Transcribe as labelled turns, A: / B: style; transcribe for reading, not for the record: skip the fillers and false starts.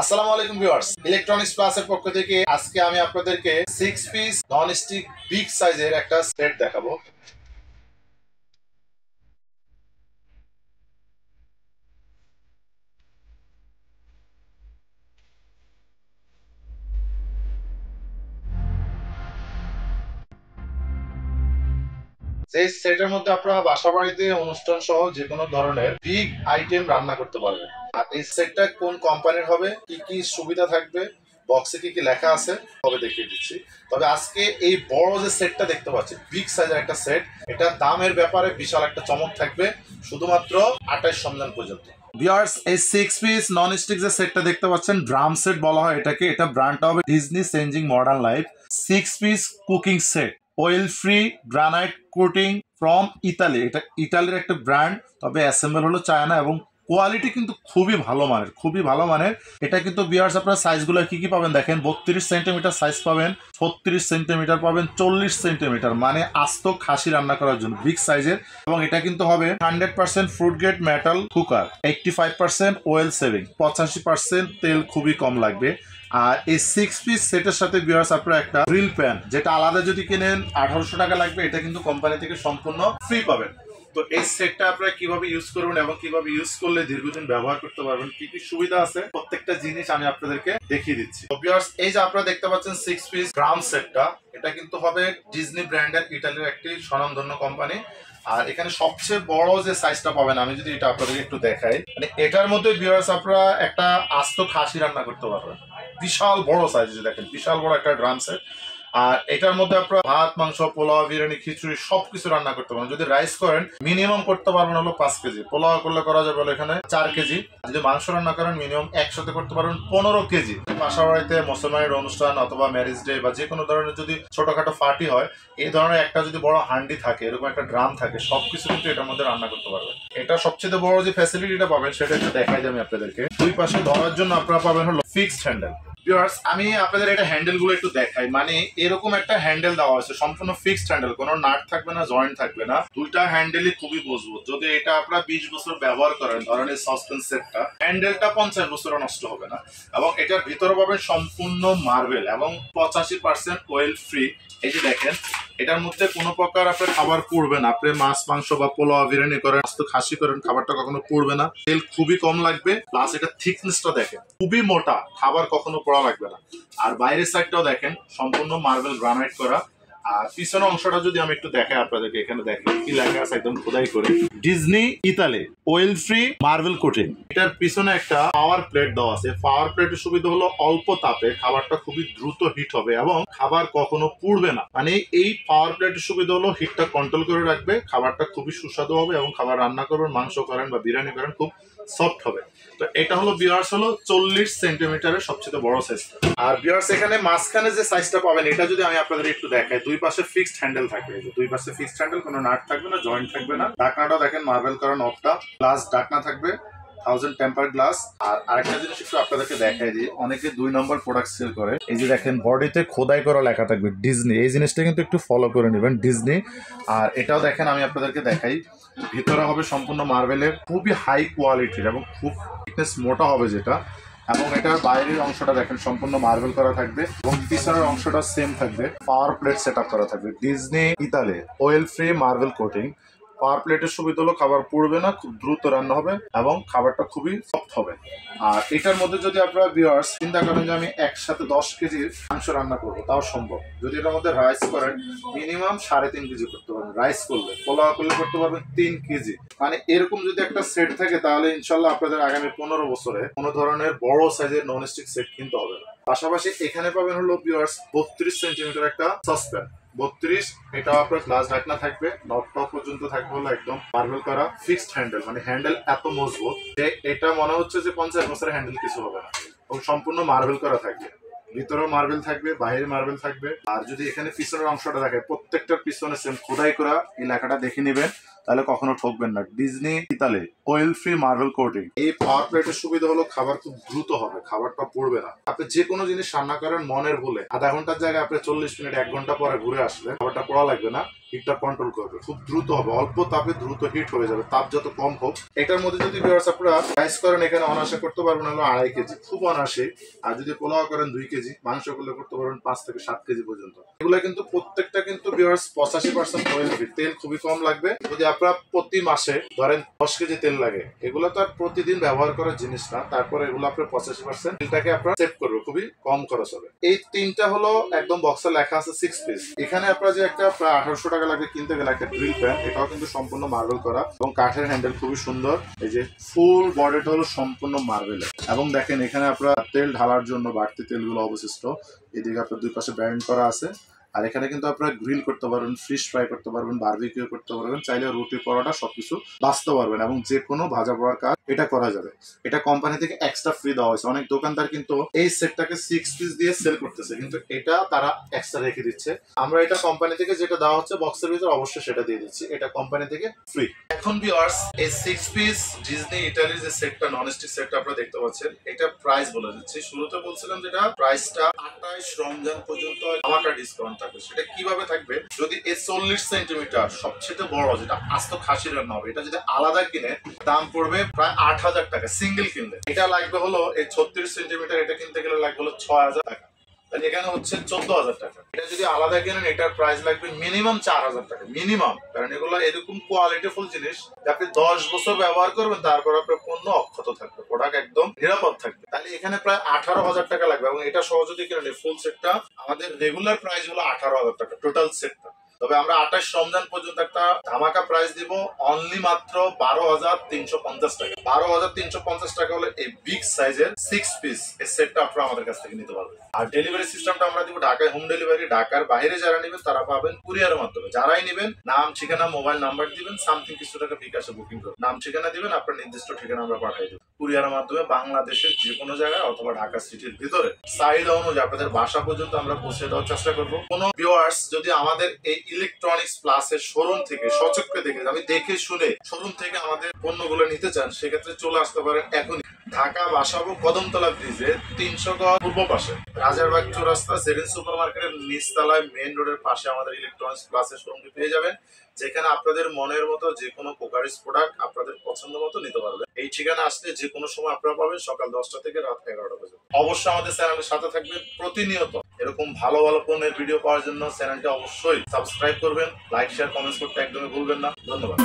A: আসসালামু আলাইকুম viewers, electronics প্লাসের পক্ষ থেকে আজকে আমি আপনাদেরকে 6 পিস নন স্টিক বিগ সাইজের একটা সেট দেখাবো। সেই সেটের মধ্যে আপনারা বাসা বাড়িতে অনুষ্ঠান সহ যে কোনো ধরনের বিগ আইটেম রান্না করতে পারবেন। আর এই সেটটা কোন কোম্পানির হবে, কি কি সুবিধা থাকবে, বক্সে কি কি লেখা আছে তবে দেখিয়ে দিচ্ছি। তবে আজকে এই বড় যে সেটটা দেখতে পাচ্ছি, বিগ সাইজের একটা সেট, এটা দামের ব্যাপারে বিশাল একটা চমক থাকবে শুধুমাত্র 28 রমজান পর্যন্ত। ভিউয়ার্স, এই 6 পিস নন স্টিক যে সেটটা দেখতে পাচ্ছেন, ড্রাম সেট বলা হয় এটাকে। এটা ব্র্যান্ডটা হবে Disney changing modern life 6 piece cooking set, oil free granite coating from Italy. এটা ইতালির একটা ব্র্যান্ড, তবে অ্যাসেম্বল হলো চায়না এবং কোয়ালিটি কিন্তু খুবই ভালো মানের, খুবই ভালো মানের। এটা কিন্তু ভিউয়ার্স আপনার সাইজগুলো কি কি পাবেন দেখেন, 32 সেন্টিমিটার সাইজ পাবেন, 36 সেন্টিমিটার পাবেন, 40 সেন্টিমিটার, মানে আস্ত খাসি রান্না করার জন্য বিগ সাইজের। এবং এটা কিন্তু হবে 100% food grade metal cooker, 85% well saving, 85% তেল খুবই কম লাগবে। আর এই 6 পিস সেটের সাথে ভিউয়ার্স আপনারা একটা গ্রিল প্যান, যেটা আলাদা যদি কিনেন 1800 টাকা লাগবে, এটা কিন্তু কোম্পানি থেকে সম্পূর্ণ ফ্রি পাবেন। তো এই সেটটা আপনারা কিভাবে ইউজ করবেন এবং কিভাবে ইউজ করলে দীর্ঘদিন ব্যবহার করতে পারবেন, কি কি সুবিধা আছে, প্রত্যেকটা জিনিস আমি আপনাদেরকে দেখিয়ে দিচ্ছি। তো ভিউয়ার্স, এই যে আপনারা দেখতে পাচ্ছেন 6 পিস ড্রাম সেটটা, এটা কিন্তু হবে ডিজনি ব্র্যান্ডের, ইটালির একটি স্বনামধন্য কোম্পানি। আর এখানে সবচেয়ে বড় যে সাইজটা পাবেন, আমি যদি এটা আপনাদেরকে একটু দেখাই, মানে এটার মধ্যে ভিউয়ার্স আপনারা একটা আস্ত খাসি রান্না করতে পারবেন। বিশাল বড় সাইজ, দেখেন বিশাল বড় একটা ড্রাম সেট। আর এটার মধ্যে আপনারা ভাত, মাংস, পোলাও, বিরিয়ানি, খিচুড়ি সবকিছু রান্না করতে পারবেন। যদি রাইস করেন মিনিমাম করতে পারবেন হলো 5 কেজি, পোলাও করলে করা যাবে হলো এখানে 4 কেজি। যদি মাংস রান্না করেন মিনিমাম একসাথে করতে পারবেন 15 কেজি। বাসা বাড়িতে মুসলমানের অনুষ্ঠান অথবা ম্যারেজ ডে বা যে কোনো ধরনের যদি ছোটখাটো পার্টি হয়, এই ধরনের একটা যদি বড় হান্ডি থাকে, এরকম একটা ড্রাম থাকে, সবকিছু কিন্তু এটার মধ্যে রান্না করতে পারবেন। এটা সবচেয়ে বড় যে ফ্যাসিলিটিটা পাবেন সেটা একটু দেখাই যাবে আপনাদেরকে। দুই পাশে ধরার জন্য আপনারা পাবেন হলো ফিক্সড হ্যান্ডেল। ভিউয়ার্স, আমি আপনাদের এটা হ্যান্ডেল গুলো একটু দেখাই। মানে এরকম একটা হ্যান্ডেল দেওয়া আছে, সম্পূর্ণ ফিক্সড হ্যান্ডেল, কোনো নাট থাকবে না, জয়েন্ট থাকবে না। দুইটা হ্যান্ডেলই খুবই মজবুত। যদি এটা আপনারা 20 বছর ব্যবহার করেন, ধরেন এই সসপেন সেটটা, হ্যান্ডেলটা 50 বছরও নষ্ট হবে না। এবং এটার ভিতরে পাবেন সম্পূর্ণ মার্বেল এবং 85% ওয়েল ফ্রি। এই যে দেখেন, এটার মধ্যে কোনো প্রকার আপনার খাবার পড়বে না। আপনি মাছ, মাংস বা পোলাও, বিরিয়ানি করেন, আস্ত খাসি করেন, খাবারটা কখনো পড়বে না। তেল খুবই কম লাগবে, প্লাস এটা থিকনেসটা দেখেন খুবই মোটা, খাবার কখনো পড়া লাগবে না। আর বাইরের সাইডটাও দেখেন সম্পূর্ণ মার্বেল গ্রানাইট করা। আর পিছনের অংশটা যদি আমি একটু দেখাই আপনাদেরকে, এখানে দেখেন কি লেখা আছে একদম খোদাই করে, Disney Italy oil free marble coating. এটার পিছনে একটা পাওয়ার প্লেট দেওয়া আছে। পাওয়ার প্লেটের সুবিধা হলো অল্প তাপে খাবারটা খুবই দ্রুত হিট হবে এবং খাবার কখনো পুড়বে না। মানে এই পাওয়ার প্লেটের সুবিধা হলো হিটটা কন্ট্রোল করে রাখবে, খাবারটা খুবই সুস্বাদু হবে এবং খাবার রান্না করবেন, মাংস করেন বা বিরিয়ানি করেন, খুব সফট হবে। তো এটা হলো ভিউয়ার্স হলো 40 সেন্টিমিটারের সবচেয়ে বড় সাইজ। আর ভিউয়ার্স, এখানে মাঝখানে যে সাইজটা পাবেন, এটা যদি আমি আপনাদের একটু দেখাই, দুই পাশে ফিক্সড হ্যান্ডেল থাকবে। দুই পাশে ফিক্সড হ্যান্ডেল, কোনো নাট থাকবে না, জয়েন্ট থাকবে না। ঢাকনাটা দেখেন মার্বেল করা নবটা, গ্লাস ঢাকনা থাকবে, 1000 টেম্পার গ্লাস। আর আরেকটা জিনিস একটু আপনাদেরকে দেখাই দিই, অনেকে 2 নম্বর প্রোডাক্ট সেল করে। এই যে দেখেন বডিতে খোদাই করা লেখা থাকবে ডিজনি, এই জিনিসটা কিন্তু একটু ফলো করে নেবেন, ডিজনি। আর এটাও দেখেন আমি আপনাদেরকে দেখাই, ভিতরে হবে সম্পূর্ণ মার্বেলের, খুবই হাই কোয়ালিটির এবং খুব থিকনেস মোটা হবে যেটা। এবং এটার বাইরের অংশটা দেখেন সম্পূর্ণ মার্বেল করা থাকবে এবং পিছনের অংশটা সেম থাকবে, পাওয়ার প্লেট সেট আপ করা থাকবে, ডিজনি Italy oil free marble coating. Power প্লেটের সুবিধা হলো খাবার পুড়বে না, খুব দ্রুত রান্না হবে এবং খাবারটা খুবই সফট হবে। আর এটার মধ্যে যদি আপনারা ভিউয়ার্স চিন্তা করেন যে আমি একসাথে 10 কেজির মাংস রান্না করবো, তাও সম্ভব। যদি এটার মধ্যে রাইস করেন মিনিমাম 3.5 কেজি করতে পারবেন, রাইস করলে, পোলাও করলে করতে পারবেন 3 কেজি। মানে এরকম যদি একটা সেট থাকে, তাহলে ইনশাল্লাহ আপনাদের আগামী 15 বছরে কোনো ধরনের বড় সাইজের ননস্টিক সেট কিনতে হবে না। পাশাপাশি এখানে পাবেন হলো ভিউয়ার্স 32 সেন্টিমিটার একটা সসপ্যান, 32। এটা আপনার গ্লাস ঢাকনা থাকবে, নট টপ পর্যন্ত থাকবে হলো একদম মার্বেল করা ফিক্সড হ্যান্ডেল। মানে হ্যান্ডেল এত মজবুত যে এটা মনে হচ্ছে যে 50 বছরের হ্যান্ডেল কিছু হবে না, এবং সম্পূর্ণ মার্বেল করা থাকবে, ভিতরেও মার্বেল থাকবে, বাইরে মার্বেল থাকবে। আর যদি এখানে পিছনের অংশটা দেখে, প্রত্যেকটার পিছনে সেম খোদাই করা এই লেখাটা দেখে নেবেন, তাহলে কখনো ঠকবেন না, Disney Italy oil free marble coating. এই পাওয়ার প্লেটের সুবিধা হলো খাবার খুব দ্রুত হবে, খাবারটা পড়বে না। আপনি যে কোনো জিনিস রান্না করেন মনের ভুলে, আধা ঘন্টার জায়গায় আপনি 40 মিনিট 1 ঘন্টা পরে ঘুরে আসলে খাবারটা পড়া লাগবে না, হিটটা কন্ট্রোল করবে, খুব দ্রুত হবে, অল্প তাপে দ্রুত হিট হয়ে যাবে, তাপ যত কম হোক। এটার মধ্যে যদি ভিউয়ার্স আপনারা রাইস করেন এখানে অনায়াসে করতে পারবেন হলো 2.5 কেজি, খুব অনায়াসে। আর যদি পোলাও করেন 2 কেজি, মাংস করলে করতে পারবেন 5 থেকে 7 কেজি পর্যন্ত। এগুলো কিন্তু প্রত্যেকটা কিন্তু ভিউয়ার্স 85% অয়েল ফ্রি, তেল খুবই কম লাগবে। যদি আপনারা প্রতি মাসে ধরেন 10 কেজি তেল লাগে, এগুলো তো আর প্রতিদিন ব্যবহার করার জিনিস না, তারপরে এগুলো আপনার 85% তেলটাকে আপনারা সেভ করবে, খুবই কম খরচ হবে। এই তিনটা হলো একদম বক্সে লেখা আছে 6 পিস। এখানে আপনারা যে একটা প্রায় 1800 টাকা লাগবে কিনতে গেলে একটা ড্রিল প্যান, এটাও কিন্তু সম্পূর্ণ মার্বেল করা এবং কাঠের হ্যান্ডেল খুবই সুন্দর। এই যে ফুল বডিটা হলো সম্পূর্ণ মার্বেল এবং দেখেন এখানে আপনারা তেল ঢালার জন্য বাড়তি তেলগুলো অবশিষ্ট, এদিকে আপনার দুই পাশে ব্যান্ড করা আছে। আর এখানে কিন্তু আপনারা গ্রিল করতে পারবেন, ফিশ ফ্রাই করতে পারবেন, বারবিকিউ করতে পারবেন, চাইলে রুটি পরোটা সবকিছু বাঁচতে পারবেন এবং যে কোনো ভাজা পোড়ার কাজ এটা করা যাবে। এটা কোম্পানি থেকে এক্সট্রা ফ্রি দেওয়া হয়েছে। অনেক দোকানদার কিন্তু এই সেটটাকে 6 পিস দিয়ে সেল করতেছে, কিন্তু এটা তারা এক্সট্রা রেখে দিচ্ছে। আমরা এটা কোম্পানি থেকে যেটা দেওয়া হচ্ছে বক্সের ভিতরে অবশ্যই সেটা দিয়ে দিচ্ছি, এটা কোম্পানি থেকে ফ্রি। এখন ভিউয়ার্স এই 6 পিস ডিজনি ইটালির যে সেটটা, ননস্টিক সেটটা আপনারা দেখতে পাচ্ছেন, এটা প্রাইস বলে দিচ্ছি। শুরুতে বলছিলাম যেটা প্রাইসটা 28 রমজান পর্যন্ত আমাকে ডিসকাউন্ট থাকবে। সেটা কিভাবে থাকবে, যদি এই 40 সেন্টিমিটার সবচেয়ে বড় যেটা আস্ত খাসির রান্না হবে, এটা যদি আলাদা কিনে দাম পড়বে প্রায় 8000 টাকা সিঙ্গেল কিনলে। এটা লাগবে হলো এই 36 সেন্টিমিটার, এটা কিনতে গেলে লাগবে হলো 6000 টাকা, এখানে হচ্ছে 14000 টাকা। এটা যদি আলাদা কেনেন এটার প্রাইস লাগবে মিনিমাম 4000 টাকা মিনিমাম, কারণ এগুলো এরকম কোয়ালিটিফুল জিনিস আপনি 10 বছর ব্যবহার করবেন, তারপর আপনার পণ্য অক্ষত থাকবে, প্রোডাক্ট একদম নিরাপদ থাকবে। তাহলে এখানে প্রায় 18000 টাকা লাগবে এবং এটা সহ যদি কিনেন ফুল সেটটা আমাদের রেগুলার প্রাইস হলো 18000 টাকা টোটাল সেটটা। তবে আমরা 28 রমজান পর্যন্ত একটা ধামাকা প্রাইস দিব অনলি মাত্র 12350 টাকা। 12350 টাকা হলে এই বিগ সাইজের 6 পিস এই সেটটা আপনারা আমাদের কাছ থেকে নিতে পারবেন। আর ডেলিভারি সিস্টেমটা আমরা দিব ঢাকায় হোম ডেলিভারি। ঢাকার বাইরে যারা নেবেন তারা পাবেন কুরিয়ারের মাধ্যমে। যারাই নেবেন নাম ঠিকানা মোবাইল নাম্বার দিবেন, সামথিং কিছু টাকা বিকাশে বুকিং করবেন, নাম ঠিকানা দিবেন, আপনার নির্দিষ্ট ঠিকানা আমরা পাঠিয়ে দেবো কুরিয়ারের মাধ্যমে বাংলাদেশের যে কোনো জায়গায় অথবা ঢাকা সিটির ভিতরে চাহিদা অনুযায়ী আপনাদের বাসা পর্যন্ত আমরা পৌঁছে দেওয়ার চেষ্টা করবো। কোনো ভিউয়ার্স যদি আমাদের এই ইলেকট্রনিক্স প্লাসের শোরুম থেকে সচক্ষে দেখে, আমি দেখে শুনে শোরুম থেকে আমাদের পণ্যগুলো নিতে চান, সেক্ষেত্রে চলে আসতে পারেন এখনই ঢাকা বাসাবো কদমতলা ব্রিজের 300 গজ পূর্ব পাশে রাজারবাগ চৌরাস্তা জেরিন সুপার মার্কেটের নিচতলায় মেইন রোডের পাশে আমাদের ইলেকট্রনিক্স প্লাসের শোরুমটি পেয়ে যাবেন, যেখানে আপনাদের মনের মতো যে কোনো কোকারিস প্রোডাক্ট আপনাদের পছন্দ মতো নিতে পারবেন। এই ঠিকানা আসলে যে কোনো সময় আপনারা পাবেন সকাল 10টা থেকে রাত 11টা পর্যন্ত। অবশ্যই আমাদের চ্যানেলের সাথে থাকবেন, প্রতিনিয়ত এরকম ভালো ভালো পণ্যের ভিডিও পাওয়ার জন্য চ্যানেলটা অবশ্যই সাবস্ক্রাইব করবেন, লাইক শেয়ার কমেন্টস করতে একদমই ভুলবেন না। ধন্যবাদ।